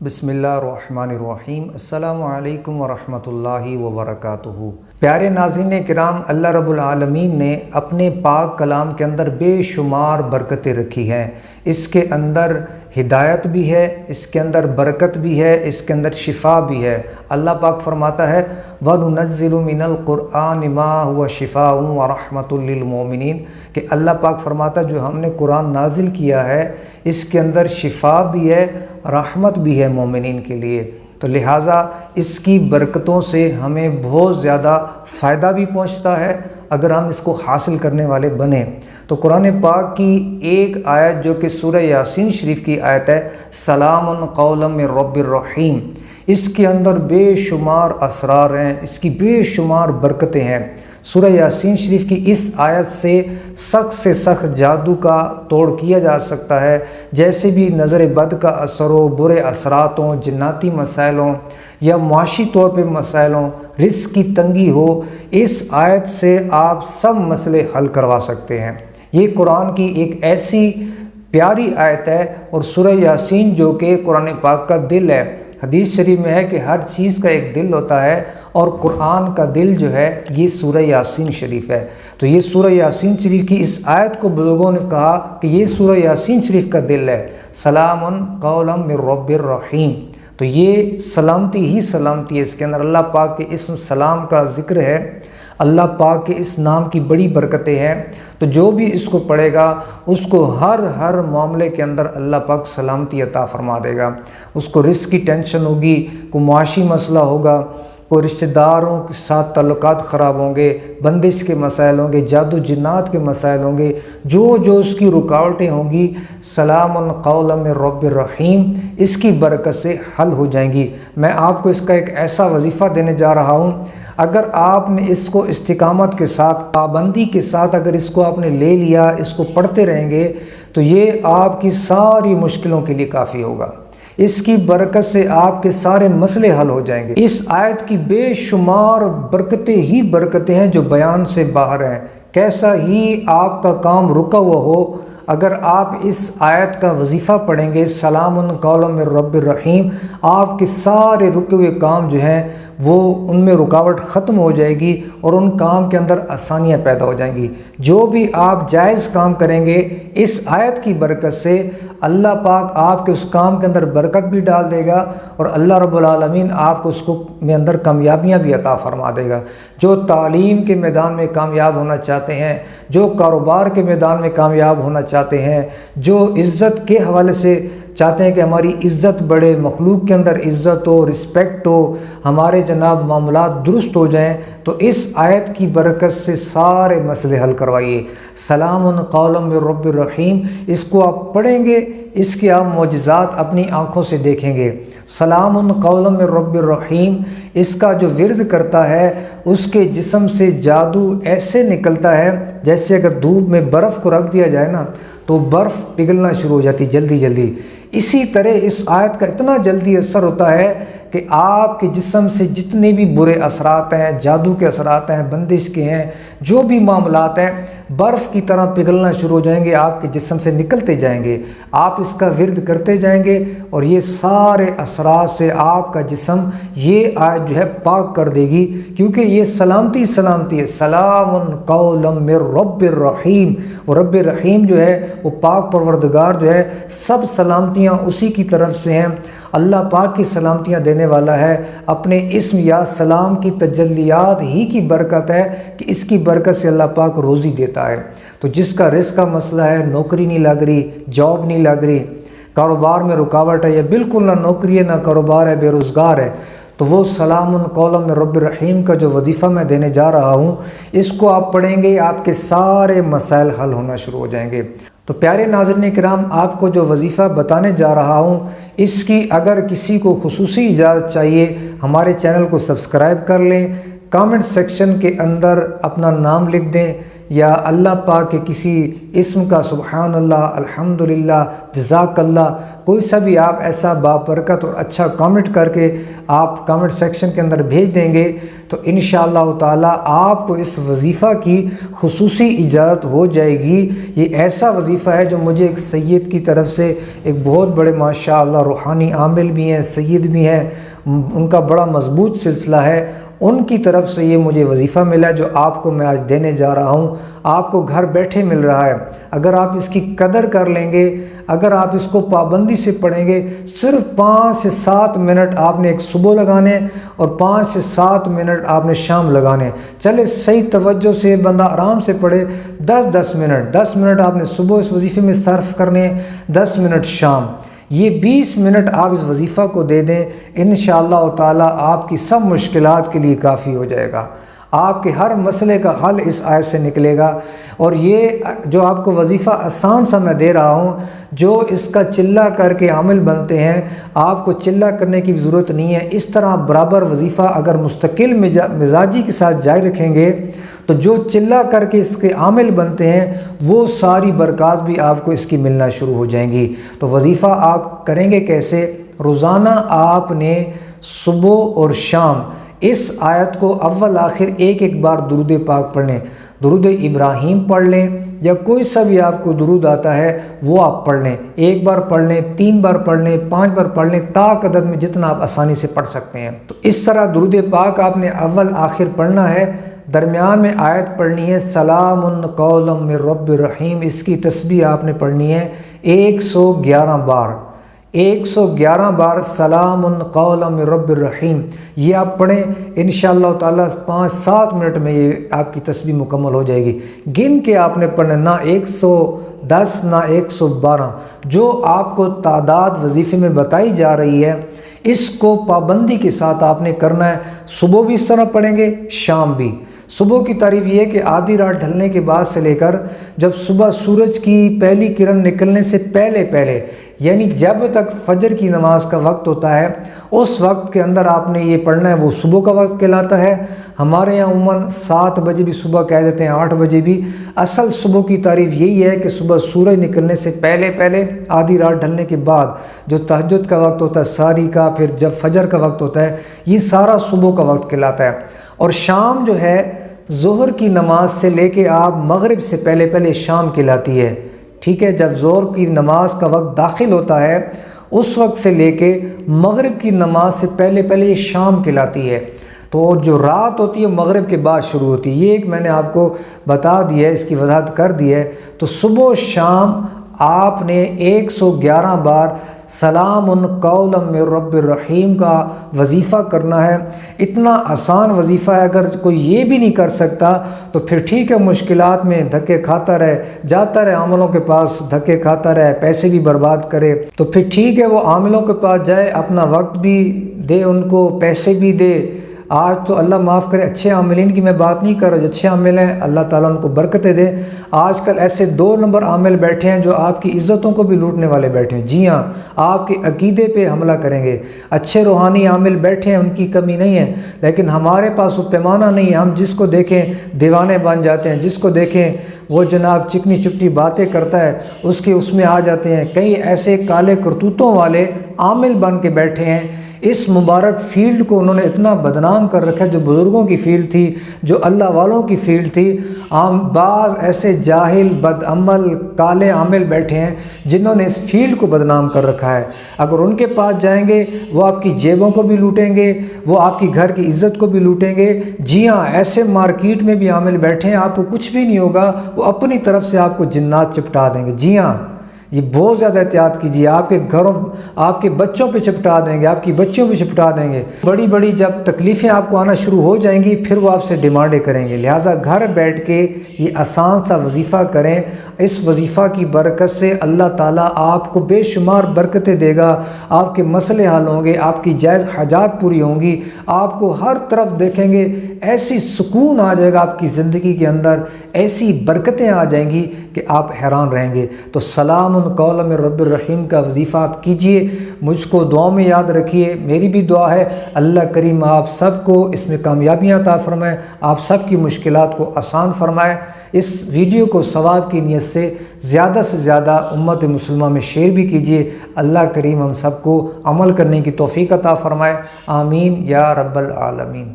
بسم اللہ الرحمن الرحیم۔ السلام علیکم ورحمۃ اللہ وبرکاتہ۔ پیارے ناظرین کرام، اللہ رب العالمین نے اپنے پاک کلام کے اندر بے شمار برکتیں رکھی ہیں۔ اس کے اندر ہدایت بھی ہے، اس کے اندر برکت بھی ہے، اس کے اندر شفا بھی ہے۔ اللہ پاک فرماتا ہے وَنُنَزِّلُ مِنَ الْقُرْآنِ مَا هُوَ شِفَاءٌ وَرَحْمَةٌ لِّلْمُؤْمِنِينَ کہ اللہ پاک فرماتا ہے جو ہم نے قرآن نازل کیا ہے اس کے اندر شفا بھی ہے، رحمت بھی ہے مومنین کے لیے۔ تو لہٰذا اس کی برکتوں سے ہمیں بہت زیادہ فائدہ بھی پہنچتا ہے اگر ہم اس کو حاصل کرنے والے بنیں۔ تو قرآن پاک کی ایک آیت جو کہ سورہ یاسین شریف کی آیت ہے، سلام قولا من رب الرحیم، اس کے اندر بے شمار اسرار ہیں، اس کی بے شمار برکتیں ہیں۔ سورہ یاسین شریف کی اس آیت سے سخت جادو کا توڑ کیا جا سکتا ہے۔ جیسے بھی نظر بد کا اثر ہو، برے اثرات ہوں، جناتی مسائل ہوں یا معاشی طور پہ مسائل ہوں، رزق کی تنگی ہو، اس آیت سے آپ سب مسئلے حل کروا سکتے ہیں۔ یہ قرآن کی ایک ایسی پیاری آیت ہے، اور سورہ یاسین جو کہ قرآن پاک کا دل ہے۔ حدیث شریف میں ہے کہ ہر چیز کا ایک دل ہوتا ہے، اور قرآن کا دل جو ہے یہ سورہ یاسین شریف ہے۔ تو یہ سورہ یاسین شریف کی اس آیت کو بزرگوں نے کہا کہ یہ سورہ یاسین شریف کا دل ہے، سلام قولا من رب الرحیم۔ تو یہ سلامتی ہی سلامتی ہے، اس کے اندر اللہ پاک کے اسم سلام کا ذکر ہے، اللہ پاک کے اس نام کی بڑی برکتیں ہیں۔ تو جو بھی اس کو پڑھے گا اس کو ہر معاملے کے اندر اللہ پاک سلامتی عطا فرما دے گا۔ اس کو رزق کی ٹینشن ہوگی، کوئی معاشی مسئلہ ہوگا، کوئی رشتہ داروں کے ساتھ تعلقات خراب ہوں گے، بندش کے مسائل ہوں گے، جادو جنات کے مسائل ہوں گے، جو اس کی رکاوٹیں ہوں گی، سلام قولا من رب الرحیم اس کی برکت سے حل ہو جائیں گی۔ میں آپ کو اس کا ایک ایسا وظیفہ دینے جا رہا ہوں، اگر آپ نے اس کو استقامت کے ساتھ، پابندی کے ساتھ اگر اس کو آپ نے لے لیا، اس کو پڑھتے رہیں گے تو یہ آپ کی ساری مشکلوں کے لیے کافی ہوگا۔ اس کی برکت سے آپ کے سارے مسئلے حل ہو جائیں گے۔ اس آیت کی بے شمار برکتیں ہیں جو بیان سے باہر ہیں۔ کیسا ہی آپ کا کام رکا ہوا ہو، اگر آپ اس آیت کا وظیفہ پڑھیں گے، سلام قولا من رب الرحیم، آپ کے سارے رکے ہوئے کام جو ہیں وہ ان میں رکاوٹ ختم ہو جائے گی، اور ان کام کے اندر آسانیاں پیدا ہو جائیں گی۔ جو بھی آپ جائز کام کریں گے اس آیت کی برکت سے اللہ پاک آپ کے اس کام کے اندر برکت بھی ڈال دے گا، اور اللہ رب العالمین آپ کو اس کو میں اندر کامیابیاں بھی عطا فرما دے گا۔ جو تعلیم کے میدان میں کامیاب ہونا چاہتے ہیں، جو کاروبار کے میدان میں کامیاب ہونا چاہتے ہیں، جو عزت کے حوالے سے چاہتے ہیں کہ ہماری عزت بڑھے، مخلوق کے اندر عزت ہو، رسپیکٹ ہو، ہمارے جناب معاملات درست ہو جائیں، تو اس آیت کی برکت سے سارے مسئلے حل کروائیے۔ سلام قولا من رب الرحیم، اس کو آپ پڑھیں گے، اس کے آپ معجزات اپنی آنکھوں سے دیکھیں گے۔ سلام قولا من رب الرحیم اس کا جو ورد کرتا ہے اس کے جسم سے جادو ایسے نکلتا ہے جیسے اگر دھوپ میں برف کو رکھ دیا جائے نا تو برف پگھلنا شروع ہو جاتی جلدی۔ اسی طرح اس آیت کا اتنا جلدی اثر ہوتا ہے کہ آپ کے جسم سے جتنے بھی برے اثرات ہیں، جادو کے اثرات ہیں، بندش کے ہیں، جو بھی معاملات ہیں، برف کی طرح پگھلنا شروع ہو جائیں گے، آپ کے جسم سے نکلتے جائیں گے۔ آپ اس کا ورد کرتے جائیں گے اور یہ سارے اثرات سے آپ کا جسم یہ آیت جو ہے پاک کر دے گی، کیونکہ یہ سلامتی ہے۔ سلام قولا من رب الرحیم، اور رب الرحیم جو ہے وہ پاک پروردگار جو ہے، سب سلامتیاں اسی کی طرف سے ہیں۔ اللہ پاک کی سلامتیاں دینے والا ہے، اپنے اسم یا سلام کی تجلیات ہی کی برکت ہے کہ اس کی برکت سے اللہ پاک روزی دیتا ہے۔ تو جس کا رزق کا مسئلہ ہے، نوکری نہیں لگ رہی، جاب نہیں لگ رہی، کاروبار میں رکاوٹ ہے، یا بالکل نہ نوکری ہے نہ کاروبار ہے، بے روزگار ہے، تو وہ سلام قولا من رب الرحیم کا جو وظیفہ میں دینے جا رہا ہوں، اس کو آپ پڑھیں گے، آپ کے سارے مسائل حل ہونا شروع ہو جائیں گے۔ تو پیارے ناظرین کرام، آپ کو جو وظیفہ بتانے جا رہا ہوں، اس کی اگر کسی کو خصوصی اجازت چاہیے، ہمارے چینل کو سبسکرائب کر لیں، کامنٹ سیکشن کے اندر اپنا نام لکھ دیں، یا اللہ پاک کے کسی اسم کا سبحان اللہ، الحمدللہ، جزاک اللہ، کوئی سا بھی آپ ایسا بابرکت اور اچھا کامنٹ کر کے آپ کامنٹ سیکشن کے اندر بھیج دیں گے تو انشاءاللہ تعالی آپ کو اس وظیفہ کی خصوصی اجازت ہو جائے گی۔ یہ ایسا وظیفہ ہے جو مجھے ایک سید کی طرف سے، ایک بہت بڑے ماشاءاللہ روحانی عامل بھی ہیں، سید بھی ہیں، ان کا بڑا مضبوط سلسلہ ہے، ان کی طرف سے یہ مجھے وظیفہ ملا جو آپ کو میں آج دینے جا رہا ہوں۔ آپ کو گھر بیٹھے مل رہا ہے۔ اگر آپ اس کی قدر کر لیں گے، اگر آپ اس کو پابندی سے پڑھیں گے، صرف 5 سے 7 منٹ آپ نے ایک صبح لگانے اور 5 سے 7 منٹ آپ نے شام لگانے۔ چلے صحیح توجہ سے بندہ آرام سے پڑھے، 10 منٹ آپ نے صبح اس وظیفے میں صرف کرنے، 10 منٹ شام، یہ 20 منٹ آپ اس وظیفہ کو دے دیں، انشاءاللہ تعالی آپ کی سب مشکلات کے لیے کافی ہو جائے گا۔ آپ کے ہر مسئلے کا حل اس آیت سے نکلے گا۔ اور یہ جو آپ کو وظیفہ آسان سا میں دے رہا ہوں، جو اس کا چلہ کر کے عامل بنتے ہیں، آپ کو چلہ کرنے کی ضرورت نہیں ہے۔ اس طرح برابر وظیفہ اگر مستقل مزاجی کے ساتھ جاری رکھیں گے تو جو چلہ کر کے اس کے عامل بنتے ہیں وہ ساری برکات بھی آپ کو اس کی ملنا شروع ہو جائیں گی۔ تو وظیفہ آپ کریں گے کیسے؟ روزانہ آپ نے صبح اور شام اس آیت کو اول آخر ایک بار درود پاک پڑھ لیں۔ درود ابراہیم پڑھ لیں یا کوئی سا بھی آپ کو درود آتا ہے وہ آپ پڑھ لیں، 1 بار پڑھ لیں، 3 بار پڑھ لیں، 5 بار پڑھ لیں، تا عدد میں جتنا آپ آسانی سے پڑھ سکتے ہیں۔ تو اس طرح درود پاک آپ نے اول آخر پڑھنا ہے۔ درمیان میں آیت پڑھنی ہے سلام قولا من رب الرحیم، اس کی تسبیح آپ نے پڑھنی ہے 111 بار، 111 بار سلام قولا من رب الرحیم، یہ آپ پڑھیں انشاءاللہ تعالی 5-7 منٹ میں یہ آپ کی تسبیح مکمل ہو جائے گی۔ گن کے آپ نے پڑھنا، نہ 110 نہ 112، جو آپ کو تعداد وظیفے میں بتائی جا رہی ہے اس کو پابندی کے ساتھ آپ نے کرنا ہے۔ صبح بھی اس طرح پڑھیں گے، شام بھی۔ صبح کی تعریف یہ ہے کہ آدھی رات ڈھلنے کے بعد سے لے کر جب صبح سورج کی پہلی کرن نکلنے سے پہلے یعنی جب تک فجر کی نماز کا وقت ہوتا ہے اس وقت کے اندر آپ نے یہ پڑھنا ہے، وہ صبح کا وقت کہلاتا ہے۔ ہمارے یہاں عموماً 7 بجے بھی صبح کہہ دیتے ہیں، 8 بجے بھی۔ اصل صبح کی تعریف یہی ہے کہ صبح سورج نکلنے سے پہلے آدھی رات ڈھلنے کے بعد جو تہجد کا وقت ہوتا ہے ساری کا، پھر جب فجر کا وقت ہوتا ہے، یہ سارا صبح کا وقت کہلاتا ہے۔ اور شام جو ہے ظہر کی نماز سے لے کے آپ مغرب سے پہلے شام کہلاتی ہے، ٹھیک ہے۔ جب ظہر کی نماز کا وقت داخل ہوتا ہے اس وقت سے لے کے مغرب کی نماز سے پہلے یہ شام کہلاتی ہے۔ تو جو رات ہوتی ہے مغرب کے بعد شروع ہوتی ہے، یہ ایک میں نے آپ کو بتا دیا ہے، اس کی وضاحت کر دی ہے۔ تو صبح و شام آپ نے 111 بار سلام قولا من رب الرحیم کا وظیفہ کرنا ہے۔ اتنا آسان وظیفہ ہے، اگر کوئی یہ بھی نہیں کر سکتا تو پھر ٹھیک ہے، مشکلات میں دھکے کھاتا رہے، جاتا رہے عاملوں کے پاس، دھکے کھاتا رہے، پیسے بھی برباد کرے، تو پھر ٹھیک ہے وہ عاملوں کے پاس جائے، اپنا وقت بھی دے، ان کو پیسے بھی دے۔ آج تو اللہ معاف کرے، اچھے عاملین کی میں بات نہیں کر رہا، جو اچھے عامل ہیں اللہ تعالیٰ ان کو برکتیں دے۔ آج کل ایسے 2 نمبر عامل بیٹھے ہیں جو آپ کی عزتوں کو بھی لوٹنے والے بیٹھے ہیں، جی ہاں، آپ کے عقیدے پہ حملہ کریں گے۔ اچھے روحانی عامل بیٹھے ہیں، ان کی کمی نہیں ہے، لیکن ہمارے پاس وہ پیمانہ نہیں ہے۔ ہم جس کو دیکھیں دیوانے بن جاتے ہیں، جس کو دیکھیں وہ جناب چکنی چپٹی باتیں کرتا ہے اس میں آ جاتے ہیں۔ کئی ایسے کالے کرتوتوں والے عامل بن کے بیٹھے ہیں، اس مبارک فیلڈ کو انہوں نے اتنا بدنام کر رکھا ہے، جو بزرگوں کی فیلڈ تھی، جو اللہ والوں کی فیلڈ تھی۔ بعض ایسے جاہل بدعمل کالے عامل بیٹھے ہیں جنہوں نے اس فیلڈ کو بدنام کر رکھا ہے۔ اگر ان کے پاس جائیں گے وہ آپ کی جیبوں کو بھی لوٹیں گے، وہ آپ کی گھر کی عزت کو بھی لوٹیں گے۔ جی ہاں، ایسے مارکیٹ میں بھی عامل بیٹھے ہیں، آپ کو کچھ بھی نہیں ہوگا، وہ اپنی طرف سے آپ کو جنات چپٹا دیں گے۔ جی ہاں، یہ بہت زیادہ احتیاط کیجیے، آپ کے گھروں، آپ کے بچوں پہ چپٹا دیں گے، آپ کی بچیوں پہ چپٹا دیں گے۔ بڑی جب تکلیفیں آپ کو آنا شروع ہو جائیں گی پھر وہ آپ سے ڈیمانڈیں کریں گے۔ لہٰذا گھر بیٹھ کے یہ آسان سا وظیفہ کریں، اس وظیفہ کی برکت سے اللہ تعالیٰ آپ کو بے شمار برکتیں دے گا، آپ کے مسئلے حل ہوں گے، آپ کی جائز حاجات پوری ہوں گی، آپ کو ہر طرف دیکھیں گے ایسی سکون آ جائے گا آپ کی زندگی کے اندر، ایسی برکتیں آ جائیں گی کہ آپ حیران رہیں گے۔ تو سلام قولا من رب الرحیم کا وظیفہ آپ کیجئے، مجھ کو دعاؤں میں یاد رکھیے، میری بھی دعا ہے اللہ کریم آپ سب کو اس میں کامیابیاں عطا فرمائے، آپ سب کی مشکلات کو آسان فرمائے۔ اس ویڈیو کو ثواب کی نیت سے زیادہ امت مسلمہ میں شیئر بھی کیجیے۔ اللہ کریم ہم سب کو عمل کرنے کی توفیق عطا فرمائے، آمین یا رب العالمین۔